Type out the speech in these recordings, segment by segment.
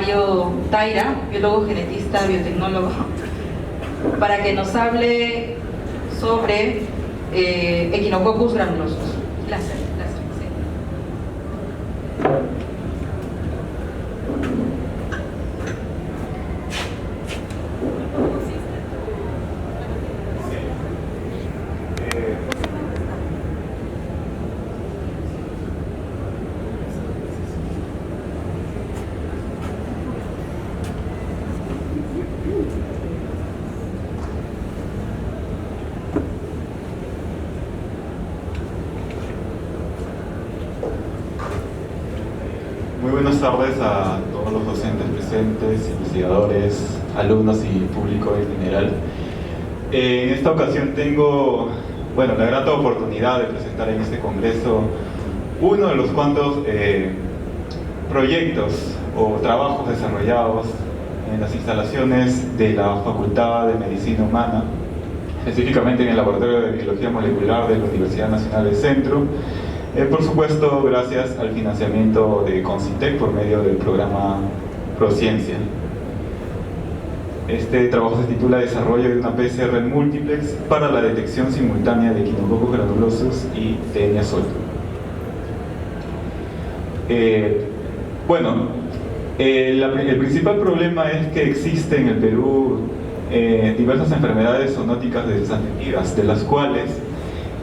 Mario Taira, biólogo genetista, biotecnólogo, para que nos hable sobre Echinococcus granulosus. Gracias. Muy buenas tardes a todos los docentes presentes, investigadores, alumnos y público en general. En esta ocasión tengo, la grata oportunidad de presentar en este congreso uno de los cuantos proyectos o trabajos desarrollados en las instalaciones de la Facultad de Medicina Humana, específicamente en el Laboratorio de Biología Molecular de la Universidad Nacional del Centro. Por supuesto, gracias al financiamiento de Concitec por medio del programa Prociencia. Este trabajo se titula Desarrollo de una PCR múltiplex para la detección simultánea de Echinococcus granulosus y Taenia solium. El principal problema es que existe en el Perú diversas enfermedades zoonóticas desatendidas, de las cuales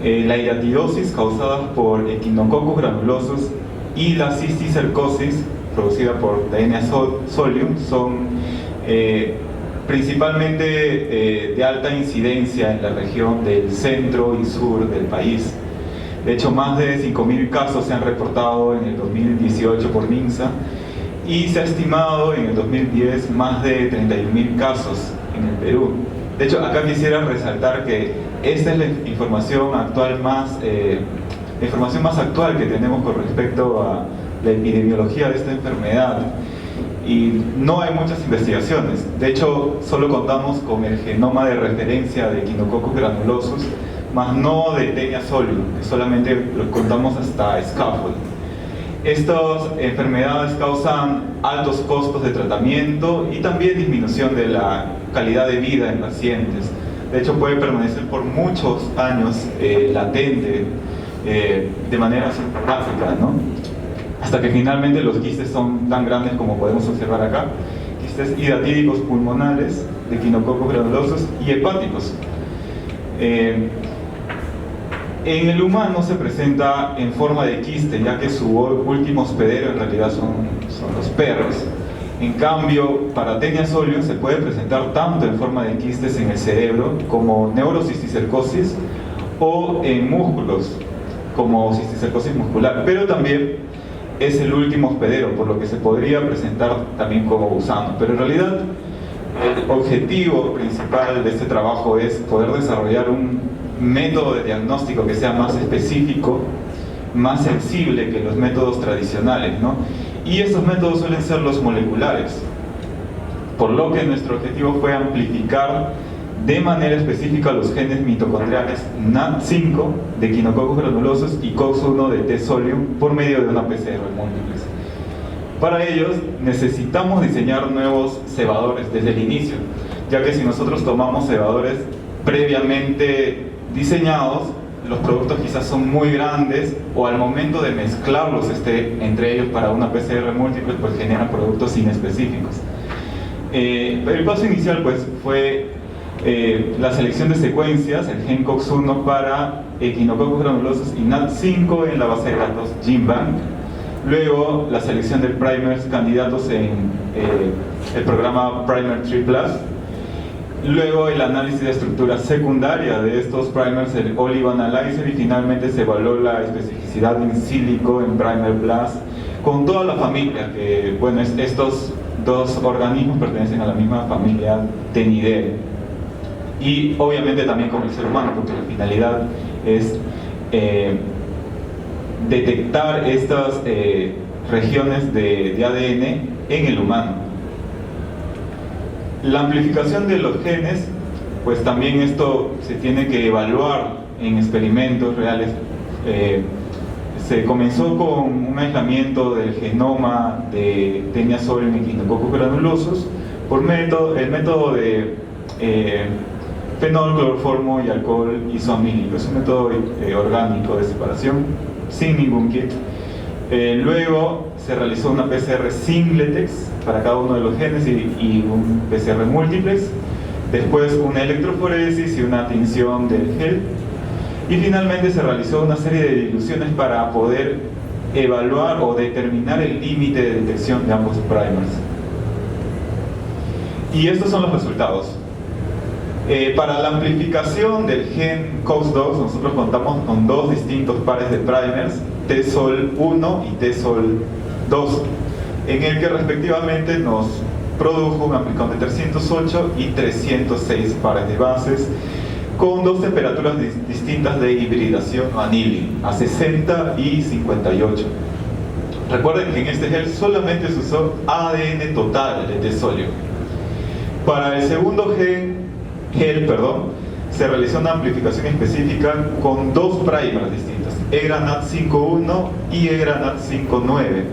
la hidratidosis causada por Echinococcus granulosus y la cisticercosis producida por Taenia solium son principalmente de alta incidencia en la región del centro y sur del país. De hecho, más de 5.000 casos se han reportado en el 2018 por MINSA y se ha estimado en el 2010 más de 31.000 casos en el Perú. De hecho, acá quisiera resaltar que esta es la información actual más actual que tenemos con respecto a la epidemiología de esta enfermedad, y no hay muchas investigaciones. De hecho, solo contamos con el genoma de referencia de Echinococcus granulosus, más no de Taenia solium, que solamente lo contamos hasta scaffold. Estas enfermedades causan altos costos de tratamiento y también disminución de la calidad de vida en pacientes. De hecho, puede permanecer por muchos años latente de manera sintomática, ¿no? Hasta que finalmente los quistes son tan grandes como podemos observar acá, quistes hidratídicos pulmonares de Echinococcus granulosus y hepáticos. En el humano se presenta en forma de quiste, ya que su último hospedero en realidad son los perros. En cambio, para Taenia solium se puede presentar tanto en forma de quistes en el cerebro como neurocisticercosis o en músculos como cisticercosis muscular, pero también es el último hospedero, por lo que se podría presentar también como gusano. Pero en realidad el objetivo principal de este trabajo es poder desarrollar un método de diagnóstico que sea más específico, más sensible que los métodos tradicionales, ¿no? Y estos métodos suelen ser los moleculares, por lo que nuestro objetivo fue amplificar de manera específica los genes mitocondriales NAT5 de Echinococcus granulosus y COX-1 de T. solium por medio de una PCR múltiplex. Para ellos necesitamos diseñar nuevos cebadores desde el inicio, ya que si nosotros tomamos cebadores previamente diseñados, los productos quizás son muy grandes, o al momento de mezclarlos entre ellos para una PCR múltiple, pues generan productos inespecíficos. El paso inicial pues fue la selección de secuencias, el gen COX-1 para Echinococcus granulosus y NAT5 en la base de datos GenBank. Luego la selección de primers candidatos en el programa Primer 3+. Luego el análisis de estructura secundaria de estos primers, el Oligo Analyzer, y finalmente se evaluó la especificidad in silico en Primer Plus con toda la familia, que estos dos organismos pertenecen a la misma familia Tenidae, y obviamente también con el ser humano, porque la finalidad es detectar estas regiones de ADN en el humano. La amplificación de los genes, pues también esto se tiene que evaluar en experimentos reales, Se comenzó con un aislamiento del genoma de Taenia solium y Echinococcus granulosus por el método de fenol, cloroformo y alcohol isoamílico. Es un método orgánico de separación sin ningún kit. Luego se realizó una PCR simplex para cada uno de los genes y un PCR múltiplex. Después una electroforesis y una tinción del gel. Y finalmente se realizó una serie de diluciones para poder evaluar o determinar el límite de detección de ambos primers. Y estos son los resultados. Para la amplificación del gen COX-2 nosotros contamos con dos distintos pares de primers, TSOL-1 y TSOL-2, en el que respectivamente nos produjo un amplicón de 308 y 306 pares de bases, con dos temperaturas distintas de hibridación o annealing, a 60 y 58. Recuerden que en este gel solamente se usó ADN total de T-solio. Para el segundo gel, se realizó una amplificación específica con dos primers distintos, EGRANAT51 y EGRANAT59,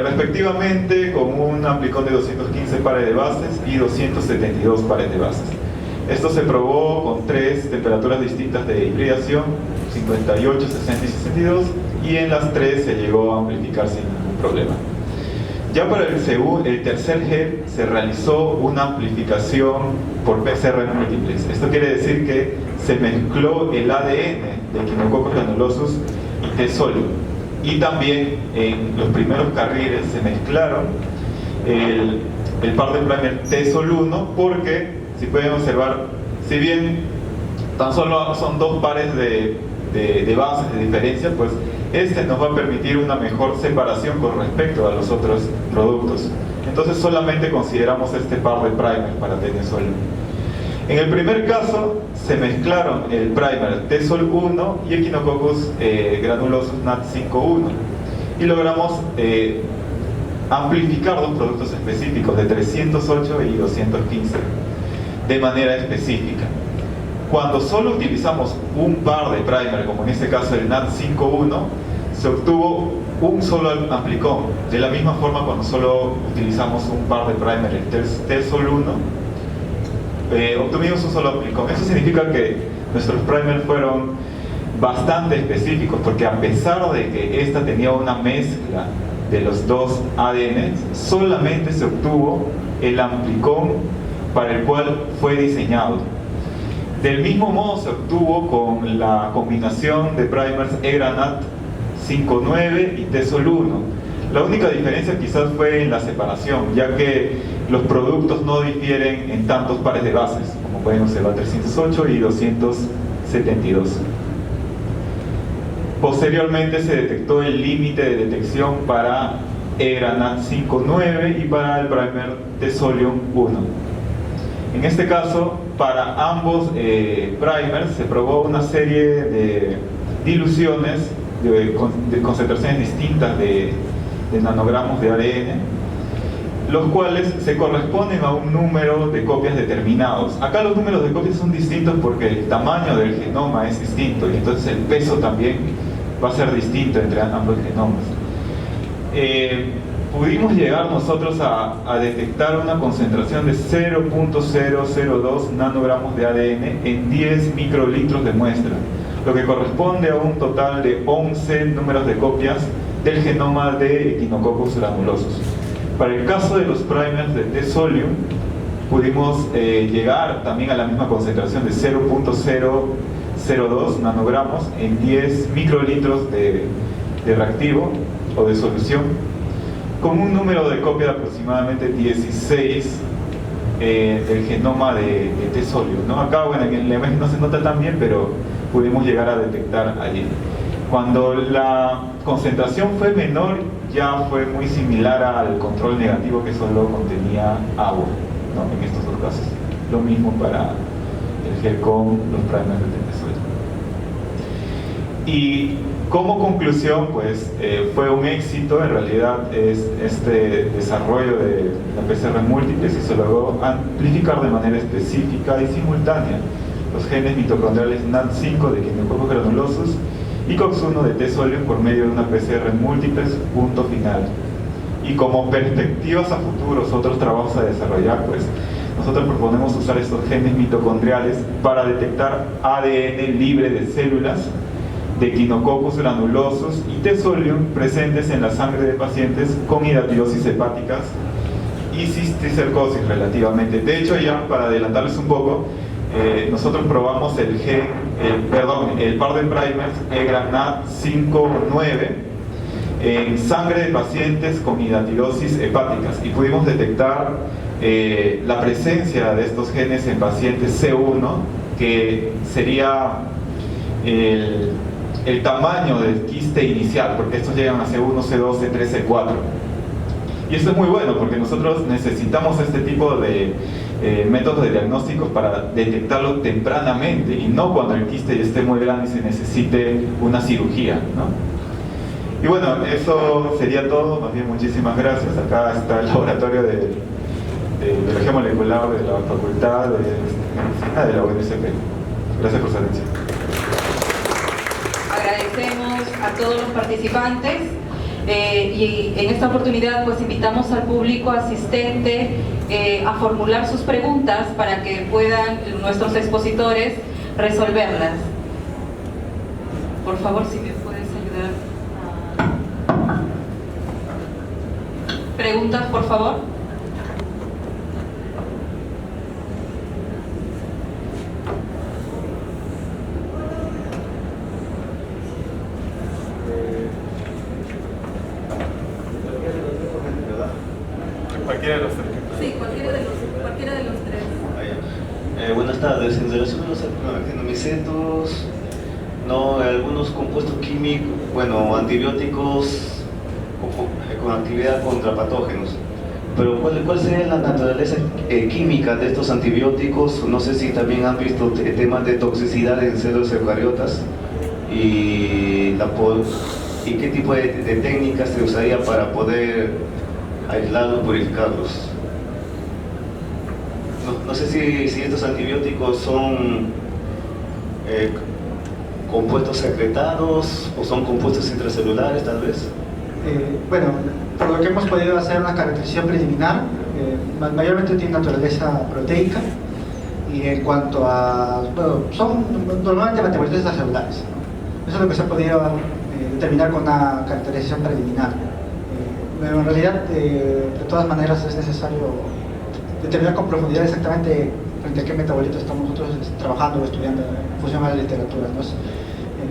respectivamente con un amplicón de 215 pares de bases y 272 pares de bases. Esto se probó con tres temperaturas distintas de hibridación, 58, 60 y 62, y en las tres se llegó a amplificar sin ningún problema. Ya para el tercer gel se realizó una amplificación por PCR múltiplex. Esto quiere decir que se mezcló el ADN de Echinococcus granulosus y T-solio. Y también en los primeros carriles se mezclaron el par de primer T-sol-1 porque, si pueden observar, si bien tan solo son dos pares de bases de diferencia, pues este nos va a permitir una mejor separación con respecto a los otros productos. Entonces solamente consideramos este par de primers para Taenia solium. En el primer caso se mezclaron el primer T-sol-1 y Echinococcus granulosus NAT51 y logramos amplificar dos productos específicos de 308 y 215 de manera específica. Cuando solo utilizamos un par de primer, como en este caso el NAT51, se obtuvo un solo amplicón. De la misma forma, cuando solo utilizamos un par de primer, el T-sol-1, obtuvimos un solo amplicón. Eso significa que nuestros primers fueron bastante específicos, porque a pesar de que esta tenía una mezcla de los dos ADN, solamente se obtuvo el amplicón para el cual fue diseñado. Del mismo modo se obtuvo con la combinación de primers EGRANAT59 y T-sol-1. La única diferencia quizás fue en la separación, ya que los productos no difieren en tantos pares de bases, como pueden observar 308 y 272. Posteriormente se detectó el límite de detección para EGRANAT59 y para el primer T-solium 1. En este caso, para ambos primers se probó una serie de diluciones de concentraciones distintas de nanogramos de ADN, los cuales se corresponden a un número de copias determinados. Acá los números de copias son distintos porque el tamaño del genoma es distinto y entonces el peso también va a ser distinto entre ambos genomas. Pudimos llegar nosotros a detectar una concentración de 0.002 nanogramos de ADN en 10 microlitros de muestra, lo que corresponde a un total de 11 números de copias del genoma de Echinococcus granulosus. Para el caso de los primers de T-solium, pudimos llegar también a la misma concentración de 0.002 nanogramos en 10 microlitros de reactivo o de solución, con un número de copia de aproximadamente 16 del genoma de T-solium, ¿no? Acá, bueno, en la imagen no se nota tan bien, pero pudimos llegar a detectar allí. Cuando la concentración fue menor, ya fue muy similar al control negativo, que solo contenía agua, ¿no? En estos dos casos. Lo mismo para el gel con los primers de T-solium. Y como conclusión, pues fue un éxito. En realidad es este desarrollo de la PCR múltiple, y se logró amplificar de manera específica y simultánea los genes mitocondriales NAT5 de Echinococcus granulosus y COX-1 de T-sóleos por medio de una PCR múltiples, punto final. Y como perspectivas a futuros, otros trabajos a desarrollar, pues nosotros proponemos usar estos genes mitocondriales para detectar ADN libre de células de Echinococcus granulosus y T-Solium presentes en la sangre de pacientes con hidatidosis hepáticas y cisticercosis relativamente. De hecho, ya para adelantarles un poco, nosotros probamos el Parden Primers EGRANAT59 en sangre de pacientes con hidatidosis hepáticas y pudimos detectar la presencia de estos genes en pacientes C1, que sería el tamaño del quiste inicial, porque estos llegan a C1, C2, C3, C4. Y esto es muy bueno porque nosotros necesitamos este tipo de métodos de diagnóstico para detectarlo tempranamente y no cuando el quiste ya esté muy grande y se necesite una cirugía, ¿no? Y bueno, eso sería todo. Más bien, muchísimas gracias. Acá está el laboratorio de biología molecular de la Facultad de Medicina de la UNSP. Gracias por su atención. Agradecemos a todos los participantes y en esta oportunidad pues invitamos al público asistente a formular sus preguntas para que puedan nuestros expositores resolverlas. Por favor, si me puedes ayudar. Preguntas, por favor. Cualquiera de los tres. Sí, cualquiera de los tres. Buenas tardes. En relación a los actinomicetos, no, algunos compuestos químicos, bueno, antibióticos con actividad contra patógenos. Pero ¿cuál sería la naturaleza química de estos antibióticos? No sé si también han visto temas de toxicidad en células eucariotas y qué tipo de técnicas se usaría para poder aislarlos, purificarlos. No sé si estos antibióticos son compuestos secretados o son compuestos intracelulares, tal vez. Bueno, por lo que hemos podido hacer una caracterización preliminar, mayormente tiene naturaleza proteica y en cuanto a, bueno, son normalmente metabolitos extracelulares, ¿no? Eso es lo que se ha podido determinar con una caracterización preliminar. Pero en realidad, de todas maneras, es necesario determinar con profundidad exactamente frente a qué metabolito estamos nosotros trabajando o estudiando en función a la literatura, ¿no?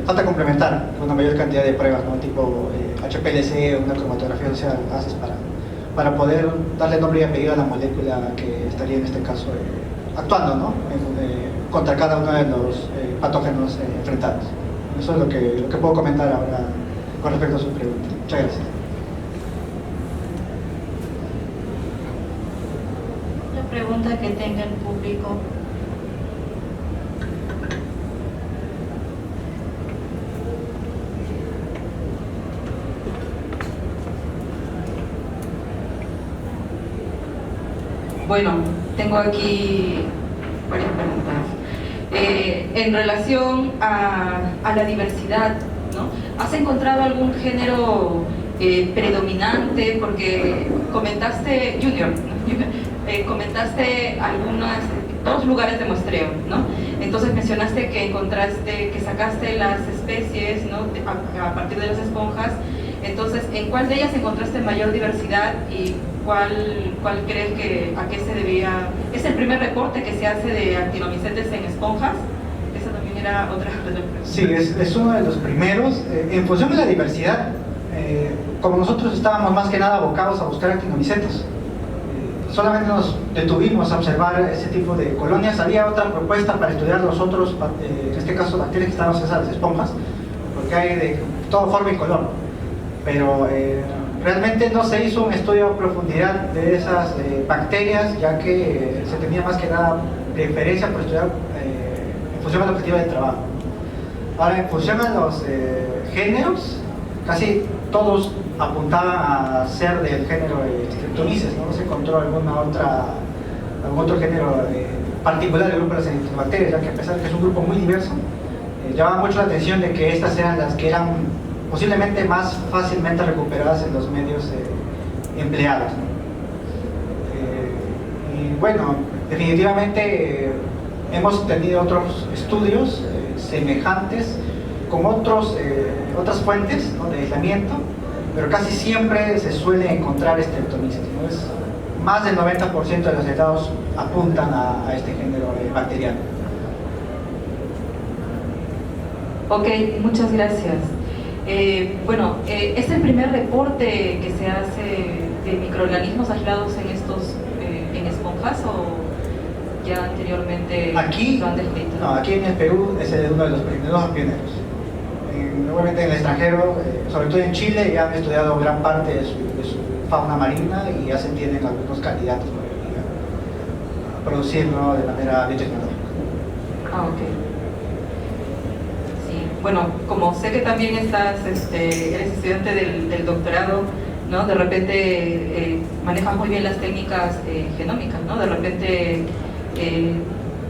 Falta complementar con una mayor cantidad de pruebas, ¿no? Tipo HPLC o una cromatografía social haces para poder darle nombre y apellido a la molécula que estaría en este caso actuando, ¿no? Contra cada uno de los patógenos enfrentados. Eso es lo que puedo comentar ahora con respecto a su pregunta. Muchas gracias. Pregunta que tenga el público. Bueno, tengo aquí varias preguntas. En relación a la diversidad, ¿no? ¿Has encontrado algún género predominante? Porque comentaste, Junior, ¿no? Comentaste dos lugares de muestreo, ¿no? Entonces mencionaste que sacaste las especies, ¿no? a partir de las esponjas. Entonces, ¿en cuál de ellas encontraste mayor diversidad y cuál crees a qué se debía? ¿Es el primer reporte que se hace de actinomicetes en esponjas? Esa también era otra de las preguntas. Sí, es uno de los primeros. En función de la diversidad, como nosotros estábamos más que nada abocados a buscar actinomicetos, solamente nos detuvimos a observar ese tipo de colonias. Había otra propuesta para estudiar los otros, en este caso bacterias que estaban asociadas a las esponjas, porque hay de toda forma y color, pero realmente no se hizo un estudio a profundidad de esas bacterias, ya que se tenía más que nada preferencia por estudiar en función al objetivo del trabajo. Ahora, en función a los géneros, casi todos apuntaban a ser del género Streptomyces, ¿no? No se encontró algún otro género particular del grupo de las bacterias, ya que a pesar de que es un grupo muy diverso, Llamaba mucho la atención de que estas eran las que eran posiblemente más fácilmente recuperadas en los medios empleados, ¿no? Y bueno, definitivamente hemos tenido otros estudios semejantes con otras fuentes, ¿no?, de aislamiento, pero casi siempre se suele encontrar streptomyces, ¿no? Más del 90% de los estados apuntan a este género bacteriano. Ok, muchas gracias. Bueno, ¿es el primer reporte que se hace de microorganismos aislados en esponjas o ya anteriormente Aquí, lo han descrito? no, aquí en el Perú es uno de los pioneros. Obviamente en el extranjero, sobre todo en Chile, ya han estudiado gran parte de su fauna marina y ya se tienen algunos candidatos a producirlo de manera biotecnológica. Ah, ok. Sí, bueno, como sé que también eres estudiante del doctorado, ¿no? De repente manejas muy bien las técnicas genómicas, ¿no? De repente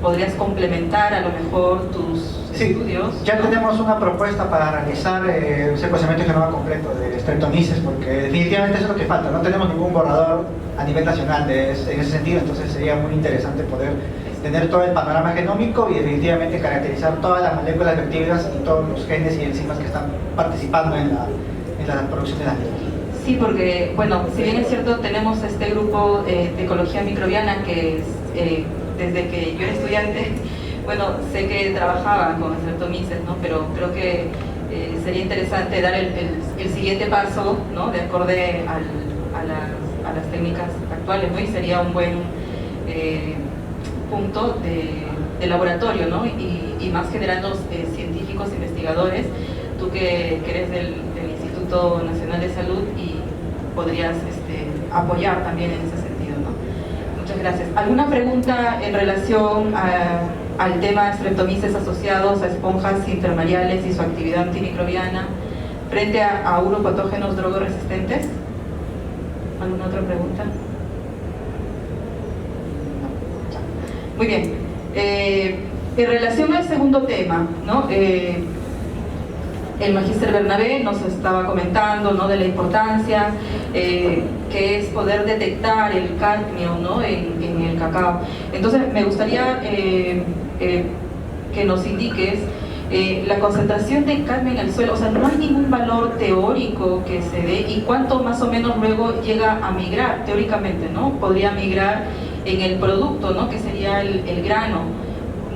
podrías complementar a lo mejor tus estudios. Ya, ¿no? tenemos una propuesta para realizar un secuenciamiento de genoma completo de streptomyces, porque definitivamente eso es lo que falta. No tenemos ningún borrador a nivel nacional en ese sentido, entonces sería muy interesante poder tener todo el panorama genómico y definitivamente caracterizar todas las moléculas bioactivas y todos los genes y enzimas que están participando en la producción de la vida. Sí, porque, bueno, si bien es cierto, tenemos este grupo de ecología microbiana que es, desde que yo era estudiante, bueno, sé que trabajaba con streptomyces, ¿no? Pero creo que sería interesante dar el siguiente paso, ¿no? De acorde a las técnicas actuales, ¿no? Y sería un buen punto de laboratorio, ¿no? Y más generando científicos, investigadores, tú que eres del Instituto Nacional de Salud y podrías apoyar también en ese sentido, ¿no? Muchas gracias. ¿Alguna pregunta en relación al tema de streptomyces asociados a esponjas intermareales y su actividad antimicrobiana frente a uropatógenos drogoresistentes? ¿Alguna otra pregunta? Muy bien. En relación al segundo tema, ¿no? El magíster Bernabé nos estaba comentando, ¿no?, de la importancia que es poder detectar el cadmio, ¿no?, en el cacao. Entonces me gustaría que nos indiques la concentración de cadmio en el suelo. O sea, no hay ningún valor teórico que se dé y cuánto más o menos luego llega a migrar teóricamente, ¿no? Podría migrar en el producto, ¿no?, que sería el grano,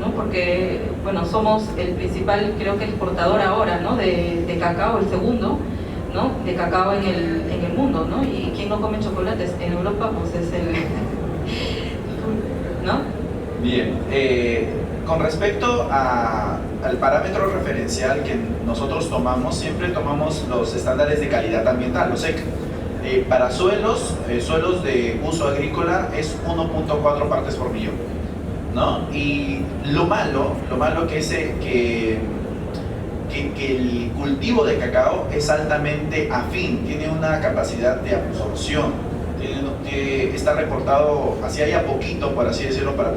¿no? Porque, bueno, somos el principal, creo que exportador ahora, ¿no?, de cacao, el segundo, ¿no?, de cacao en el mundo, ¿no? Y quien no come chocolates en Europa, pues es el ¿no? Bien, con respecto al parámetro referencial que nosotros tomamos, siempre tomamos los estándares de calidad ambiental, los EC. Para suelos de uso agrícola es 1.4 partes por millón, ¿no? Y lo malo que es que el cultivo de cacao es altamente afín, tiene una capacidad de absorción, está reportado, así haya poquito, por así decirlo, para poder